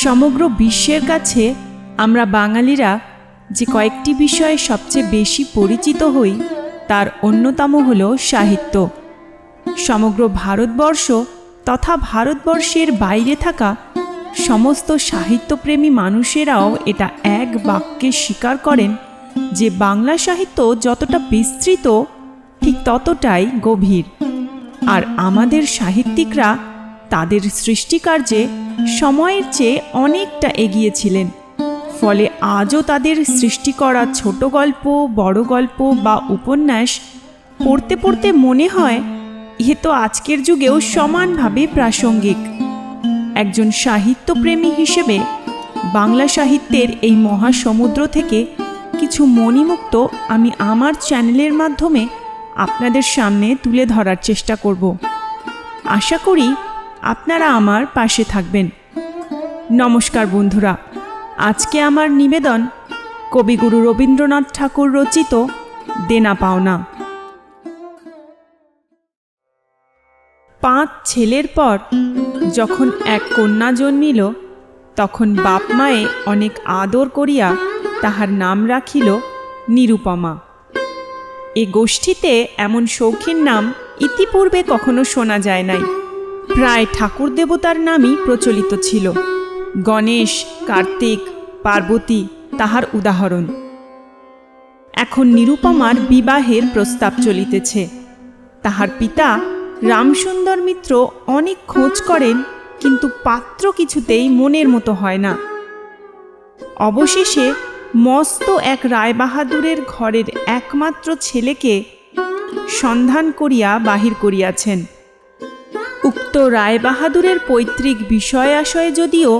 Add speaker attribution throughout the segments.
Speaker 1: সমগ্র বিশ্বের কাছে আমরা বাঙালিরা যে কয়েকটি বিষয়ে সবচেয়ে বেশি পরিচিত হই তার অন্যতম হল সাহিত্য। সমগ্র ভারতবর্ষ তথা ভারতবর্ষের বাইরে থাকা সমস্ত সাহিত্যপ্রেমী মানুষেরাও এটা এক বাক্যে স্বীকার করেন যে বাংলা সাহিত্য যতটা বিস্তৃত ঠিক ততটাই গভীর। আর আমাদের সাহিত্যিকরা তাদের সৃষ্টিকার্যে সময়ের চেয়ে অনেকটা এগিয়েছিলেন। ফলে আজও তাদের সৃষ্টি করা ছোট গল্প, বড় গল্প বা উপন্যাস পড়তে পড়তে মনে হয় এ তো আজকের যুগেও সমানভাবে প্রাসঙ্গিক। একজন সাহিত্যপ্রেমী হিসেবে বাংলা সাহিত্যের এই মহাসমুদ্র থেকে কিছু মণিমুক্ত আমি আমার চ্যানেলের মাধ্যমে আপনাদের সামনে তুলে ধরার চেষ্টা করব। আশা করি আপনারা আমার পাশে থাকবেন। নমস্কার বন্ধুরা, আজকে আমার নিবেদন কবিগুরু রবীন্দ্রনাথ ঠাকুর রচিত দেনা পাওনা। 5 ছেলের পর যখন এক কন্যা জন্মিল, তখন বাপ মায়ে অনেক আদর করিয়া তাহার নাম রাখিল নিরুপমা। এ গোষ্ঠীতে এমন শৌখিন নাম ইতিপূর্বে কখনো শোনা যায় নাই। প্রায় ঠাকুর দেবতার নামই প্রচলিত ছিল। গণেশ, কার্তিক, পার্বতী তাহার উদাহরণ। এখন নিরুপমার বিবাহের প্রস্তাব চলিতেছে। তাহার পিতা রামসুন্দর মিত্র অনেক খোঁজ করেন, কিন্তু পাত্র কিছুতেই মনের মতো হয় না। অবশেষে মস্ত এক রায়বাহাদুরের ঘরের একমাত্র ছেলেকে সন্ধান করিয়া বাহির করিয়াছেন। উক্ত রায়বাহাদুরের পৈতৃক বিষয় আশয় যদিও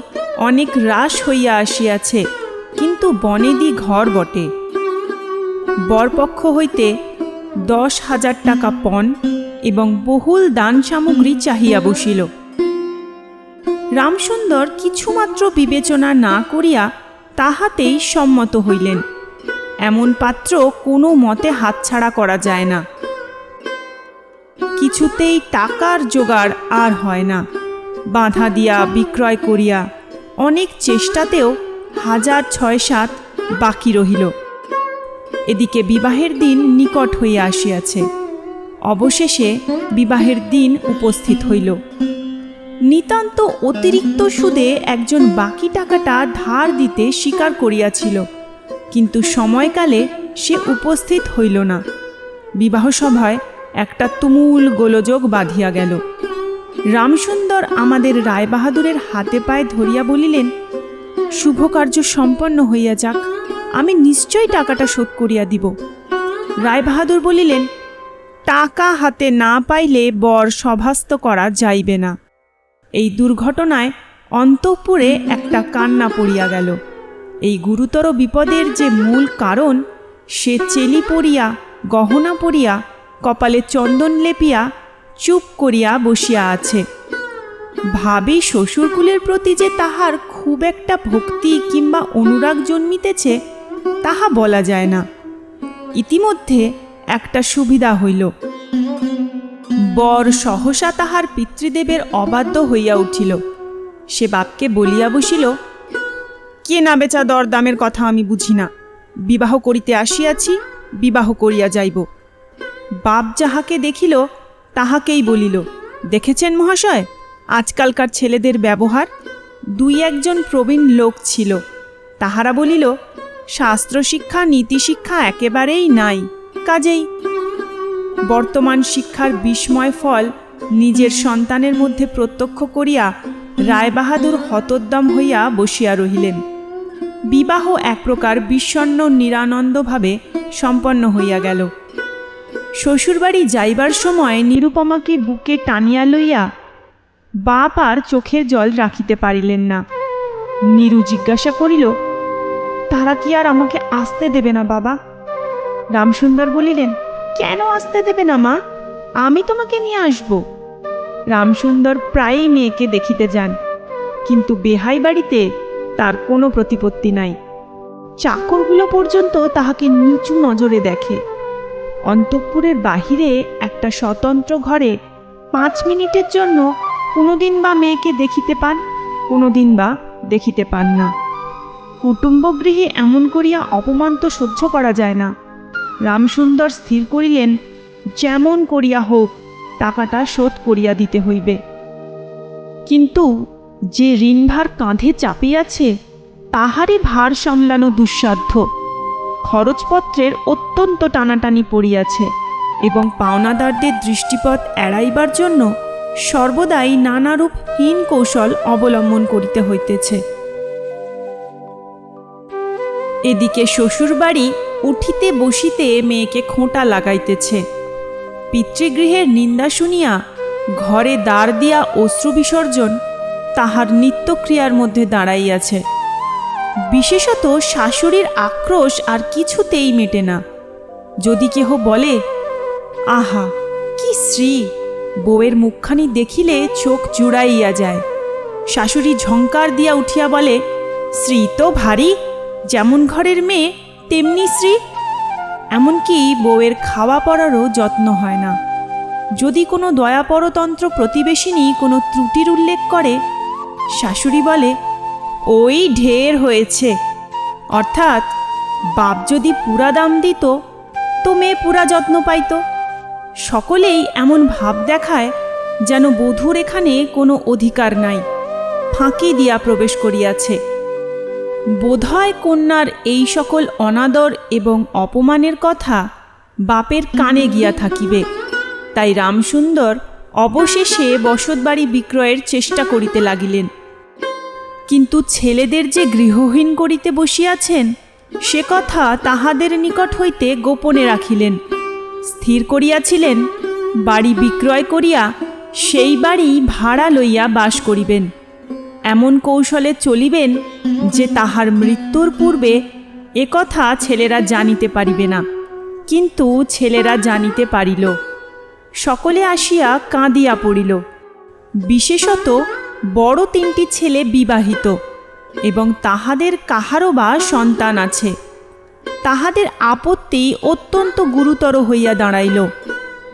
Speaker 1: অনেক হ্রাস হইয়া আসিয়াছে, কিন্তু বনেদি ঘর বটে। বরপক্ষ হইতে 10,000 টাকা পণ এবং বহুল দান সামগ্রী চাহিয়া বসিল। রামসুন্দর কিছুমাত্র বিবেচনা না করিয়া তাহাতেই সম্মত হইলেন। এমন পাত্র কোনো মতে হাতছাড়া করা যায় না। কিছুতেই টাকার জোগাড় আর হয় না। বাঁধা দিয়া বিক্রয় করিয়া অনেক চেষ্টাতেও 1,006-7 বাকি রহিল। এদিকে বিবাহের দিন নিকট হইয়া আসিয়াছে। অবশেষে বিবাহের দিন উপস্থিত হইল। নিতান্ত অতিরিক্ত সুদে একজন বাকি টাকাটা ধার দিতে স্বীকার করিয়াছিল, কিন্তু সময়কালে সে উপস্থিত হইল না। বিবাহ সভায় একটা তুমুল গোলযোগ বাঁধিয়া গেল। রামসুন্দর আমাদের রায়বাহাদুরের হাতে পায়ে ধরিয়া বলিলেন, শুভ কার্য সম্পন্ন হইয়া যাক, আমি নিশ্চয়ই টাকাটা শোধ করিয়া দিব। রায়বাহাদুর বলিলেন, টাকা হাতে না পাইলে বর সভাস্থ করা যাইবে না। এই দুর্ঘটনায় অন্তঃপুরে একটা কান্না পড়িয়া গেল। এই গুরুতর বিপদের যে মূল কারণ, সে চেলি পরিয়া, গহনা পরিয়া, কপালে চন্দন লেপিয়া চুপ করিয়া বসিয়া আছে। ভাবি শ্বশুরকুলের প্রতি যে তাহার খুব একটা ভক্তি কিংবা অনুরাগ জন্মিতেছে তাহা বলা যায় না। ইতিমধ্যে একটা সুবিধা হইল। বর সহসা তাহার পিতৃদেবের অবাধ্য হইয়া উঠিল। সে বাপকে বলিয়া বসিল, কেনা বেচা দরদামের কথা আমি বুঝি না। বিবাহ করিতে আসিয়াছি, বিবাহ করিয়া যাইব। বাপ যাহাকে দেখিল তাহাকেই বলিল, দেখেছেন মহাশয়, আজকালকার ছেলেদের ব্যবহার। 2-1 প্রবীণ লোক ছিল, তাহারা বলিল, শাস্ত্র শিক্ষা নীতিশিক্ষা একেবারেই নাই। কাজেই বর্তমান শিক্ষার বিস্ময় ফল নিজের সন্তানের মধ্যে প্রত্যক্ষ করিয়া রায়বাহাদুর হতোদ্যম হইয়া বসিয়া রহিলেন। বিবাহ এক প্রকার বিষণ্ণ নিরানন্দভাবে সম্পন্ন হইয়া গেল। শ্বশুরবাড়ি যাইবার সময় নিরুপমাকে বুকে টানিয়া লইয়া বাপ আর চোখের জল রাখিতে পারিলেন না। নীরু জিজ্ঞাসা করিল, তারা কি আর আমাকে আসতে দেবে না বাবা? রামসুন্দর বলিলেন, কেন আসতে দেবে না মা? আমি তোমাকে নিয়ে আসব। রামসুন্দর প্রায়ই মেয়েকে দেখিতে যান, কিন্তু বেহাই বাড়িতে তার কোনো প্রতিপত্তি নাই। চাকরগুলো পর্যন্ত তাহাকে নিচু নজরে দেখে। অন্তঃপুরের বাহিরে একটা স্বতন্ত্র ঘরে 5 মিনিটের জন্য কোনোদিন বা মেয়েকে দেখিতে পান? কোনোদিন বা দেখিতে পান না। কুটুম্বগৃহে এমন করিয়া অপমান তো সহ্য করা যায় না। রামসুন্দর স্থির করিলেন, যেমন করিয়া হোক টাকাটা শোধ করিয়া দিতে হইবে। কিন্তু যে ঋণভার কাঁধে চাপিয়াছে তাহারই ভার সামলানো দুঃসাধ্য। খরচপত্রের অত্যন্ত টানাটানি পড়িয়াছে এবং পাওনাদারদের দৃষ্টিপথ এড়াইবার জন্য সর্বদাই নানারূপ হীন কৌশল অবলম্বন করিতে হইতেছে। এদিকে শ্বশুরবাড়ি উঠিতে বসিতে মেয়েকে খোঁটা লাগাইতেছে। পিতৃগৃহের নিন্দা শুনিয়া ঘরে দ্বার দিয়া অশ্রু বিসর্জন তাহার নিত্যক্রিয়ার মধ্যে দাঁড়াইয়াছে। বিশেষত শাশুড়ির আক্রোশ আর কিছুতেই মেটে না। যদি কেহ বলে, আহা কি শ্রী, বউয়ের মুখখানি দেখিলে চোখ জুড়াইয়া যায়, শাশুড়ি ঝঙ্কার দিয়া উঠিয়া বলে, শ্রী তো ভারী, যেমন ঘরের মেয়ে তেমনি শ্রী। এমনকি বউয়ের খাওয়া পড়ারও যত্ন হয় না। যদি কোনো দয়াপরতন্ত্র প্রতিবেশিনী কোনো ত্রুটির উল্লেখ করে, শাশুড়ি বলে, ওই ঢের হয়েছে, অর্থাৎ বাপ যদি পুরা দাম দিত তো মেয়ে পুরা যত্ন পাইত। সকলেই এমন ভাব দেখায় যেন বধূর এখানে কোনো অধিকার নাই, ফাঁকি দিয়া প্রবেশ করিয়াছে। বোধহয় কন্যার এই সকল অনাদর এবং অপমানের কথা বাপের কানে গিয়া থাকিবে, তাই রামসুন্দর অবশেষে বসতবাড়ি বিক্রয়ের চেষ্টা করিতে লাগিলেন। কিন্তু ছেলেদের যে গৃহহীন করিতে বসিয়াছেন সে কথা তাহাদের নিকট হইতে গোপনে রাখিলেন। স্থির করিয়াছিলেন বাড়ি বিক্রয় করিয়া সেই বাড়ি ভাড়া লইয়া বাস করিবেন। এমন কৌশলে চলিবেন যে তাহার মৃত্যুর পূর্বে একথা ছেলেরা জানিতে পারিবে না। কিন্তু ছেলেরা জানিতে পারিল। সকলে আসিয়া কাঁদিয়া পড়িল। বিশেষত বড় তিনটি ছেলে বিবাহিত এবং তাহাদের কাহারও বা সন্তান আছে। তাহাদের আপত্তি অত্যন্ত গুরুতর হইয়া দাঁড়াইল।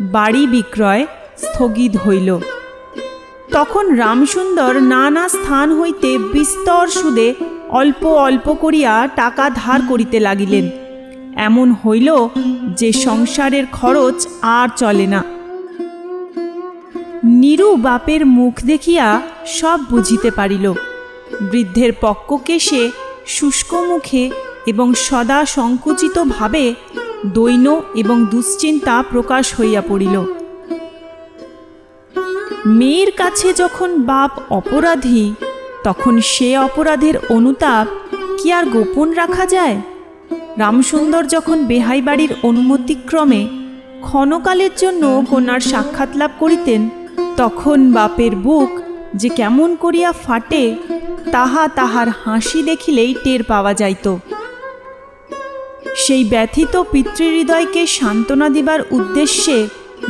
Speaker 1: বাড়ি বিক্রয় স্থগিত হইল। তখন রামসুন্দর নানা স্থান হইতে বিস্তর সুদে অল্প অল্প করিয়া টাকা ধার করিতে লাগিলেন। এমন হইল যে সংসারের খরচ আর চলে না। নীরু বাপের মুখ দেখিয়া সব বুঝিতে পারিল। বৃদ্ধের পক্ককেশে শুষ্ক মুখে এবং সদা সংকুচিত ভাবে দৈন্য এবং দুশ্চিন্তা প্রকাশ হইয়া পড়িল। মেয়ের কাছে যখন বাপ অপরাধী, তখন সে অপরাধের অনুতাপ কি আর গোপন রাখা যায়? রামসুন্দর যখন বেহাই বাড়ির অনুমতিক্রমে ক্ষণকালের জন্য কন্যার সাক্ষাৎ লাভ করিতেন, তখন বাপের বুক যে কেমন করিয়া ফাটে তাহা তাহার হাসি দেখিলেই টের পাওয়া যাইত। সেই ব্যথিত পিতৃহৃদয়কে সান্ত্বনা দিবার উদ্দেশ্যে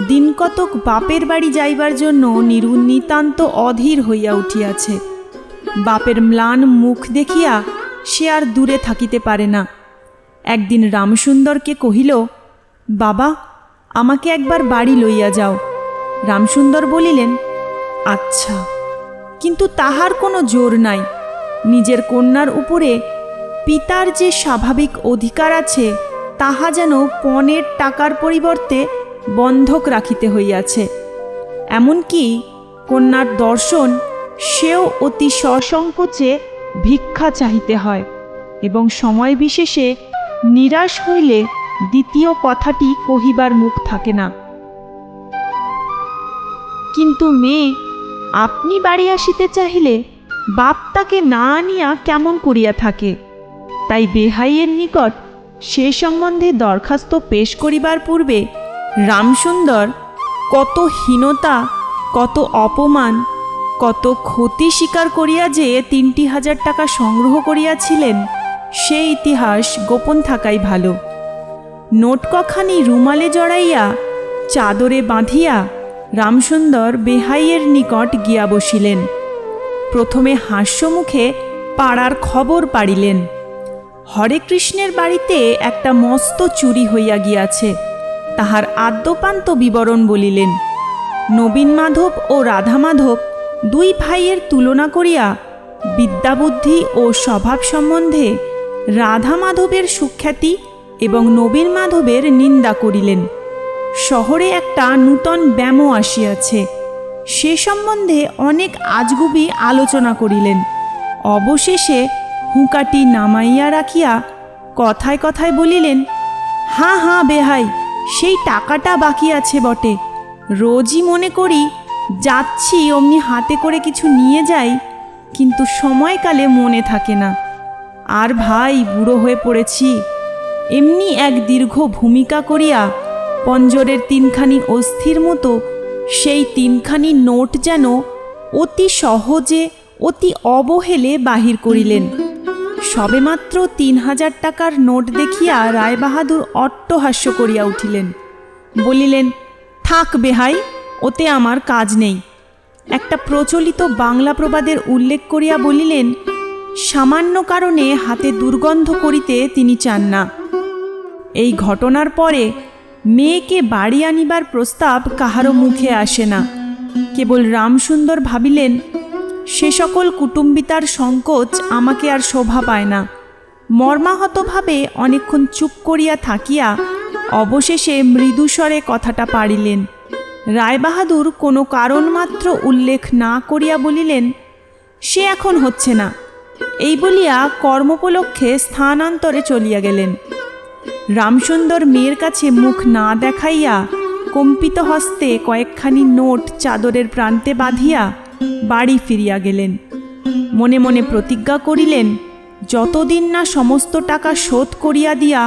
Speaker 1: দিনকতক বাপের বাড়ি যাইবার জন্য নীরু নিতান্ত অধীর হইয়া উঠিয়াছে। বাপের ম্লান মুখ দেখিয়া সে আর দূরে থাকিতে পারে না। একদিন রামসুন্দরকে কহিল, বাবা, আমাকে একবার বাড়ি লইয়া যাও। রামসুন্দর বলিলেন, আচ্ছা। কিন্তু তাহার কোনো জোর নাই। নিজের কন্যার উপরে পিতার যে স্বাভাবিক অধিকার আছে তাহা যেন পণের টাকার পরিবর্তে বন্ধক রাখিতে হইয়াছে। এমনকি কন্যার দর্শন সেও অতি সসংকোচে ভিক্ষা চাহিতে হয় এবং সময় বিশেষে নিরাশ হইলে দ্বিতীয় কথাটি কহিবার মুখ থাকে না। কিন্তু মেয়ে, আপনি বাড়ি আসিতে চাহিলে বাপ তাকে না আনিয়া কেমন করিয়া থাকে। তাই বেহাইয়ের নিকট সে সম্বন্ধে দরখাস্ত পেশ করিবার পূর্বে রামসুন্দর কত হীনতা, কত অপমান, কত ক্ষতি স্বীকার করিয়া যে 3,000 টাকা সংগ্রহ করিয়াছিলেন সে ইতিহাস গোপন থাকাই ভালো। নোটকখানি রুমালে জড়াইয়া চাদরে বাঁধিয়া রামসুন্দর বেহাইয়ের নিকট গিয়া বসিলেন। প্রথমে হাস্যমুখে পাড়ার খবর পাড়িলেন। হরে কৃষ্ণের বাড়িতে একটা মস্ত চুরি হইয়া গিয়াছে, তাহার আদ্যপান্ত বিবরণ বলিলেন। নবীন মাধব ও রাধা মাধব দুই ভাইয়ের তুলনা করিয়া বিদ্যাবুদ্ধি ও স্বভাব সম্বন্ধে রাধা মাধবের সুখ্যাতি এবং নবীন মাধবের নিন্দা করিলেন। শহরে একটা নূতন ব্যামো আসিয়াছে, সে সম্বন্ধে অনেক আজগুবি আলোচনা করিলেন। অবশেষে হুঁকাটি নামাইয়া রাখিয়া কথায় কথায় বলিলেন, হাঁ হাঁ বেহাই, সেই টাকাটা বাকি আছে বটে। রোজই মনে করি যাচ্ছি অমনি হাতে করে কিছু নিয়ে যাই, কিন্তু সময়কালে মনে থাকে না। আর ভাই, বুড়ো হয়ে পড়েছি। এমনি এক দীর্ঘ ভূমিকা করিয়া পঞ্জরের তিনখানি অস্থির মতো সেই তিনখানি নোট যেন অতি সহজে অতি অবহেলে বাহির করিলেন। সবেমাত্র ৩,০০০ টাকার নোট দেখিয়া রায়বাহাদুর অট্টহাস্য করিয়া উঠিলেন। বলিলেন, থাক বেহাই, ওতে আমার কাজ নেই। একটা প্রচলিত বাংলা প্রবাদের উল্লেখ করিয়া বলিলেন, সামান্য কারণে হাতে দুর্গন্ধ করিতে তিনি চান না। এই ঘটনার পরে মেয়েকে বাড়ি আনিবার প্রস্তাব কাহারও মুখে আসে না। কেবল রামসুন্দর ভাবিলেন, সে সকল কুটুম্বিতার সংকোচ আমাকে আর শোভা পায় না। মর্মাহতভাবে অনেকক্ষণ চুপ করিয়া থাকিয়া অবশেষে মৃদুস্বরে কথাটা পাড়িলেন। রায়বাহাদুর কোনো কারণ মাত্র উল্লেখ না করিয়া বলিলেন, সে এখন হচ্ছে না। এই বলিয়া কর্মোপলক্ষে স্থানান্তরে চলিয়া গেলেন। রামসুন্দর মেয়ের কাছে মুখ না দেখাইয়া কম্পিত হস্তে কয়েকখানি নোট চাদরের প্রান্তে বাঁধিয়া বাড়ি ফিরিয়া গেলেন। মনে মনে প্রতিজ্ঞা করিলেন, যতদিন না সমস্ত টাকা শোধ করিয়া দিয়া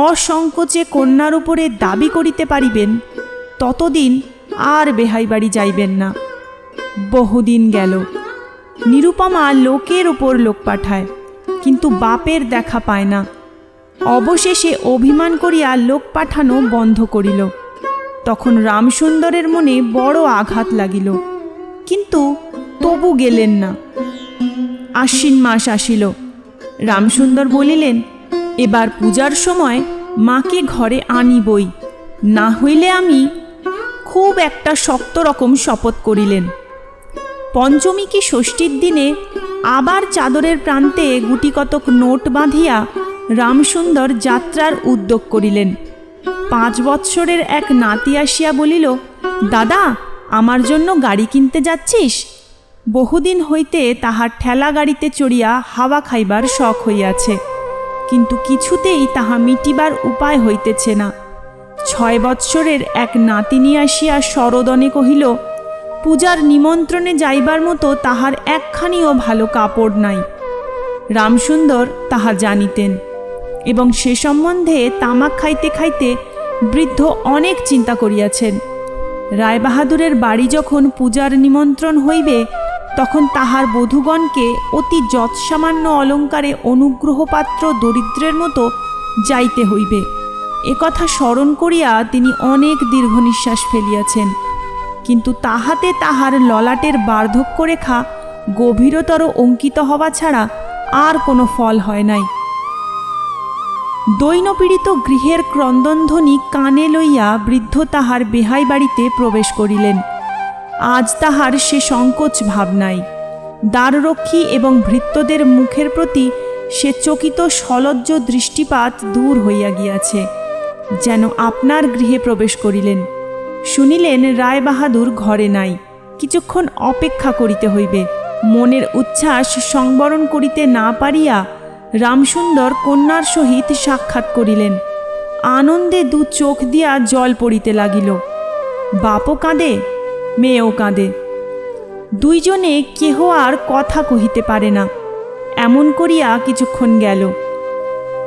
Speaker 1: অসংকোচে কন্যার উপরে দাবি করিতে পারিবেন, ততদিন আর বেহাই বাড়ি যাইবেন না। বহুদিন গেল। নিরুপমা লোকের উপর লোক পাঠায়, কিন্তু বাপের দেখা পায় না। অবশেষে অভিমান করিয়া লোক পাঠানো বন্ধ করিল। তখন রামসুন্দরের মনে বড় আঘাত লাগিল, কিন্তু তবু গেলেন না। আশ্বিন মাস আসিল। রামসুন্দর বলিলেন, এবার পূজার সময় মাকে ঘরে আনিবই, না হইলে আমি। খুব একটা শক্ত রকম শপথ করিলেন। পঞ্চমী কি ষষ্ঠীর দিনে আবার চাদরের প্রান্তে গুটিকতক নোট বাঁধিয়া রামসুন্দর যাত্রার উদ্যোগ করিলেন। 5 বৎসরের এক নাতি আসিয়া বলিল, দাদা, আমার জন্য গাড়ি কিনতে যাচ্ছিস? বহুদিন হইতে তাহার ঠেলা গাড়িতে চড়িয়া হাওয়া খাইবার শখ হইয়াছে, কিন্তু কিছুতেই তাহা মিটিবার উপায় হইতেছে না। 6 বৎসরের এক নাতিনী আসিয়া সরোদনে কহিল, পূজার নিমন্ত্রণে যাইবার মতো তাহার একখানিও ভালো কাপড় নাই। রামসুন্দর তাহা জানিতেন এবং সে সম্বন্ধে তামাক খাইতে খাইতে বৃদ্ধ অনেক চিন্তা করিয়াছেন। রায়বাহাদুরের বাড়ি যখন পূজার নিমন্ত্রণ হইবে, তখন তাহার বধূগণকে অতি যৎসামান্য অলঙ্কারে অনুগ্রহপাত্র দরিদ্রের মতো যাইতে হইবে। একথা স্মরণ করিয়া তিনি অনেক দীর্ঘ নিঃশ্বাস ফেলিয়াছেন, কিন্তু তাহাতে তাহার ললাটের বার্ধক্যরেখা গভীরতর অঙ্কিত হওয়া ছাড়া আর কোনো ফল হয় নাই। দৈনপীড়িত গৃহের ক্রন্দনধ্বনি কানে লইয়া বৃদ্ধ তাহার বেহাই বাড়িতে প্রবেশ করিলেন। আজ তাহার সে সংকোচ ভাব নাই। দ্বাররক্ষী এবং ভৃত্যদের মুখের প্রতি সে চকিত সলজ্জ দৃষ্টিপাত দূর হইয়া গিয়াছে, যেন আপনার গৃহে প্রবেশ করিলেন। শুনিলেন রায়বাহাদুর ঘরে নাই, কিছুক্ষণ অপেক্ষা করিতে হইবে। মনের উচ্ছ্বাস সংবরণ করিতে না পারিয়া রামসুন্দর কন্যার সহিত সাক্ষাৎ করিলেন। আনন্দে 2 চোখ দিয়া জল পড়িতে লাগিল। বাপও কাঁদে, মেয়েও কাঁদে। দুইজনে কেহ আর কথা কহিতে পারে না। এমন করিয়া কিছুক্ষণ গেল।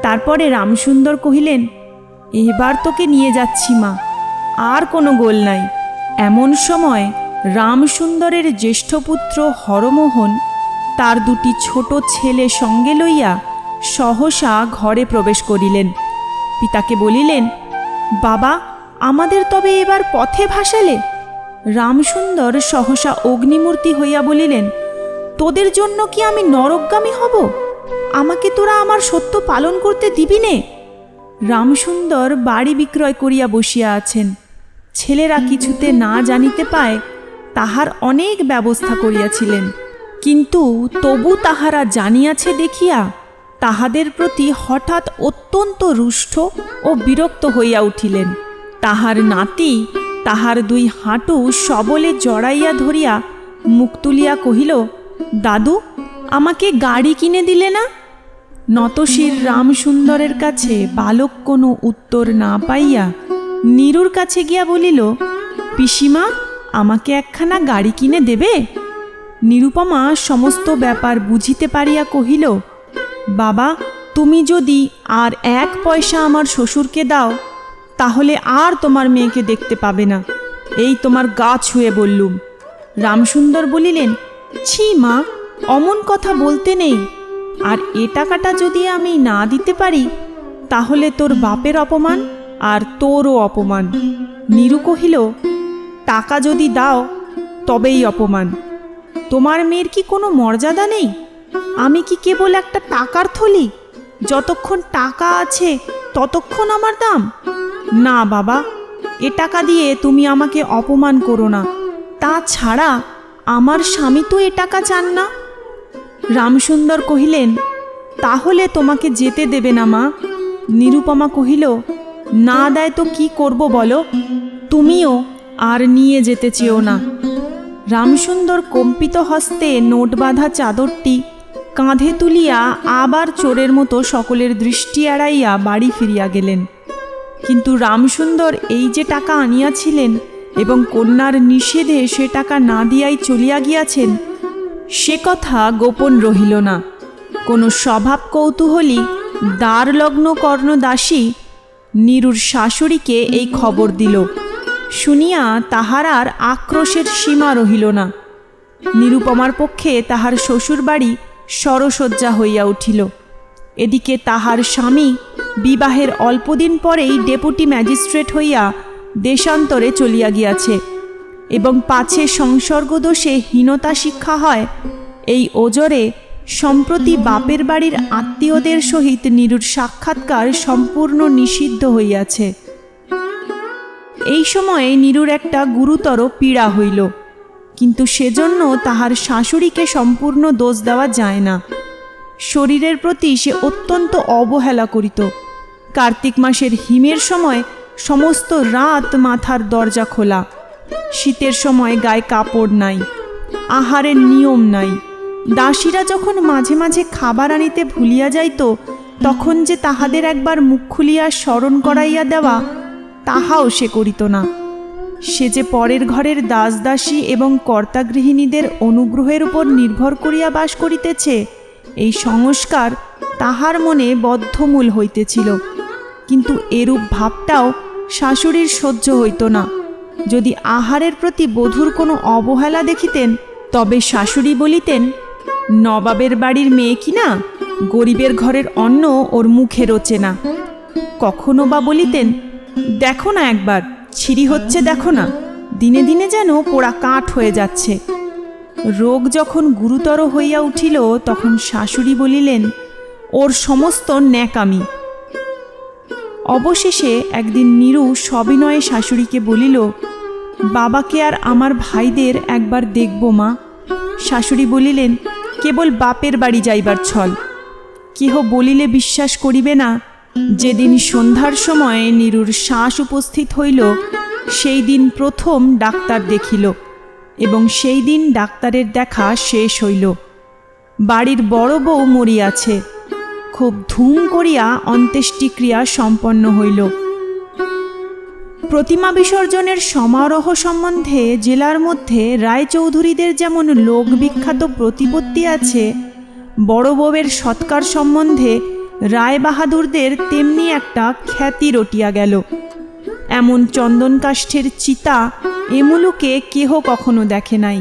Speaker 1: তারপরে রামসুন্দর কহিলেন, এবার তোকে নিয়ে যাচ্ছি মা, আর কোনো গোল নাই। এমন সময় রামসুন্দরের জ্যেষ্ঠ পুত্র হরমোহন তার 2টি ছোট ছেলে সঙ্গে লইয়া সহসা ঘরে প্রবেশ করিলেন। পিতাকে বলিলেন, বাবা, আমাদের তবে এবার পথে ভাসালে? রামসুন্দর সহসা অগ্নিমূর্তি হইয়া বলিলেন, তোদের জন্য কি আমি নরকগামী হব? আমাকে তোরা আমার সত্য পালন করতে দিবি নে? রামসুন্দর বাড়ি বিক্রয় করিয়া বসিয়া আছেন। ছেলেরা কিছুতে না জানিতে পায় তাহার অনেক ব্যবস্থা করিয়াছিলেন। কিন্তু তবু তাহারা জানিয়াছে দেখিয়া তাহাদের প্রতি হঠাৎ অত্যন্ত রুষ্ট ও বিরক্ত হইয়া উঠিলেন। তাহার নাতি তাহার দুই হাঁটু সবলে জড়াইয়া ধরিয়া মুখ তুলিয়া কহিল, দাদু, আমাকে গাড়ি কিনে দিলে না? নতশির রামসুন্দরের কাছে বালক কোনো উত্তর না পাইয়া নীরুর কাছে গিয়া বলিল, পিসিমা, আমাকে একখানা গাড়ি কিনে দেবে? নিরুপমা সমস্ত ব্যাপার বুঝিতে পারিয়া কহিল, বাবা, তুমি যদি আর 1 পয়সা আমার শ্বশুরকে দাও তাহলে আর তোমার মেয়েকে দেখতে পাবে না, এই তোমার গা ছুঁয়ে বললুম। রামসুন্দর বলিলেন, ছি মা, অমন কথা বলতে নেই। আর এ টাকাটা যদি আমি না দিতে পারি তাহলে তোর বাপের অপমান আর তোরও অপমান। নীরু কহিল, টাকা যদি দাও তবেই অপমান। তোমার মেয়ের কি কোনো মর্যাদা নেই? আমি কি কেবল একটা টাকার থলি? যতক্ষণ টাকা আছে ততক্ষণ আমার দাম? না বাবা, এ টাকা দিয়ে তুমি আমাকে অপমান করো না। তাছাড়া আমার স্বামী তো এ টাকা চান না। রামসুন্দর কহিলেন, তাহলে তোমাকে যেতে দেবে না মা। নিরুপমা কহিল, না দেয় তো কি করব বলো? তুমিও আর নিয়ে যেতে চেও না। রামসুন্দর কম্পিত হস্তে নোট বাঁধা চাদরটি কাঁধে তুলিয়া আবার চোরের মতো সকলের দৃষ্টি এড়াইয়া বাড়ি ফিরিয়া গেলেন। কিন্তু রামসুন্দর এই যে টাকা আনিয়াছিলেন এবং কন্যার নিষেধে সে টাকা না দিয়াই চলিয়া গিয়াছেন, সে কথা গোপন রহিল না। কোনো স্বভাব কৌতূহলী দ্বারলগ্ন কর্ণদাসী নীরুর শাশুড়িকে এই খবর দিল। শুনিয়া তাহার আর আক্রোশের সীমা রহিল না। নিরুপমার পক্ষে তাহার শ্বশুরবাড়ি সরসজ্জা হইয়া উঠিল। এদিকে তাহার স্বামী বিবাহের অল্পদিন পরেই ডেপুটি ম্যাজিস্ট্রেট হইয়া দেশান্তরে চলিয়া গিয়াছে এবং পাছে সংসর্গদোষে হীনতা শিক্ষা হয়, এই ওজরে সম্প্রতি বাপের বাড়ির আত্মীয়দের সহিত নীরুর সাক্ষাৎকার সম্পূর্ণ নিষিদ্ধ হইয়াছে। এই সময়ে নীরুর একটা গুরুতর পীড়া হইল, কিন্তু সেজন্য তাহার শাশুড়িকে সম্পূর্ণ দোষ দেওয়া যায় না। শরীরের প্রতি সে অত্যন্ত অবহেলা করিত। কার্তিক মাসের হিমের সময় সমস্ত রাত মাথার দরজা খোলা, শীতের সময় গায়ে কাপড় নাই, আহারের নিয়ম নাই। দাসীরা যখন মাঝে মাঝে খাবার আনিতে ভুলিয়া যাইত, তখন যে তাহাদের একবার মুখ খুলিয়া স্মরণ করাইয়া দেওয়া, তাহাও সে করিত না। সে যে পরের ঘরের দাসদাসী এবং কর্তাগৃহিণীদের অনুগ্রহের উপর নির্ভর করিয়া বাস করিতেছে, এই সংস্কার তাহার মনে বদ্ধমূল হইতেছিল। কিন্তু এরূপ ভাবটাও শাশুড়ির সহ্য হইত না। যদি আহারের প্রতি বধূর কোনো অবহেলা দেখিতেন, তবে শাশুড়ি বলিতেন, নবাবের বাড়ির মেয়ে কিনা, গরিবের ঘরের অন্ন ওর মুখে রোচে না। কখনো বা বলিতেন, দেখো না একবার ছিঁড়ি হচ্ছে, দেখো না, দিনে দিনে যেন পোড়া কাঠ হয়ে যাচ্ছে। রোগ যখন গুরুতর হইয়া উঠিল, তখন শাশুড়ি বলিলেন, ওর সমস্ত ন্যাকামি। অবশেষে একদিন নীরু সবিনয়ে শাশুড়িকে বলিল, বাবাকে আর আমার ভাইদের একবার দেখব মা। শাশুড়ি বলিলেন, কেবল বাপের বাড়ি যাইবার ছল। কেহ বলিলে বিশ্বাস করিবে না, যেদিন সন্ধ্যার সময় নীরুর শ্বাস উপস্থিত হইল, সেই দিন প্রথম ডাক্তার দেখিল এবং সেই দিন ডাক্তারের দেখা শেষ হইল। বাড়ির বড় বউ মরিয়াছে। খুব ধুম করিয়া অন্ত্যেষ্টিক্রিয়া সম্পন্ন হইল। প্রতিমা বিসর্জনের সমারোহ সম্বন্ধে জেলার মধ্যে রায়চৌধুরীদের যেমন লোকবিখ্যাত প্রতিপত্তি আছে, বড় বউয়ের সৎকার সম্বন্ধে রায়বাহাদুরদের তেমনি একটা খ্যাতি রটিয়া গেল। এমন চন্দনকাষ্ঠের চিতা এ মুলুকে কেহ কখনো দেখে নাই।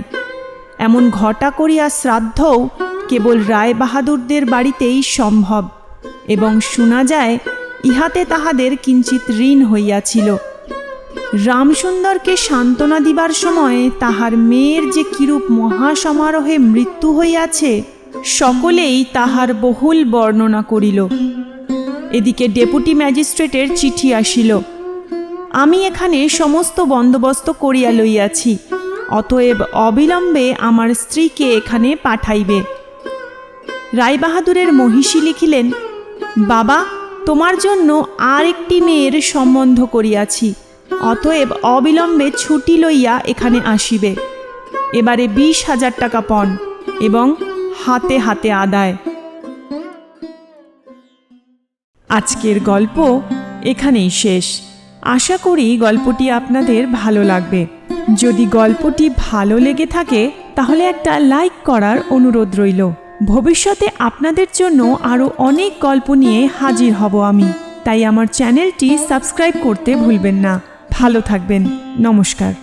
Speaker 1: এমন ঘটা করিয়া শ্রাদ্ধও কেবল রায়বাহাদুরদের বাড়িতেই সম্ভব, এবং শোনা যায় ইহাতে তাহাদের কিঞ্চিত ঋণ হইয়াছিল। রামসুন্দরকে সান্ত্বনা দিবার সময় তাহার মেয়ের যে কিরূপ মহাসমারোহে মৃত্যু হইয়াছে, সকলেই তাহার বহুল বর্ণনা করিল। এদিকে ডেপুটি ম্যাজিস্ট্রেটের চিঠি আসিল। আমি এখানে সমস্ত বন্দোবস্ত করিয়া লইয়াছি। অতএব অবিলম্বে আমার স্ত্রীকে এখানে পাঠাইবে। রায়বাহাদুরের মহিষী লিখিলেন, বাবা, তোমার জন্য আর একটি মেয়ের সম্বন্ধ করিয়াছি, অতএব অবিলম্বে ছুটি লইয়া এখানে আসিবে। এবারে 20,000 টাকা পণ এবং হাতে হাতে আদায়। আজকের গল্প এখানেই শেষ। আশা করি গল্পটি আপনাদের ভালো লাগবে। যদি গল্পটি ভালো লেগে থাকে তাহলে একটা লাইক করার অনুরোধ রইল। ভবিষ্যতে আপনাদের জন্য আরও অনেক গল্প নিয়ে হাজির হব আমি, তাই আমার চ্যানেলটি সাবস্ক্রাইব করতে ভুলবেন না। ভালো থাকবেন। নমস্কার।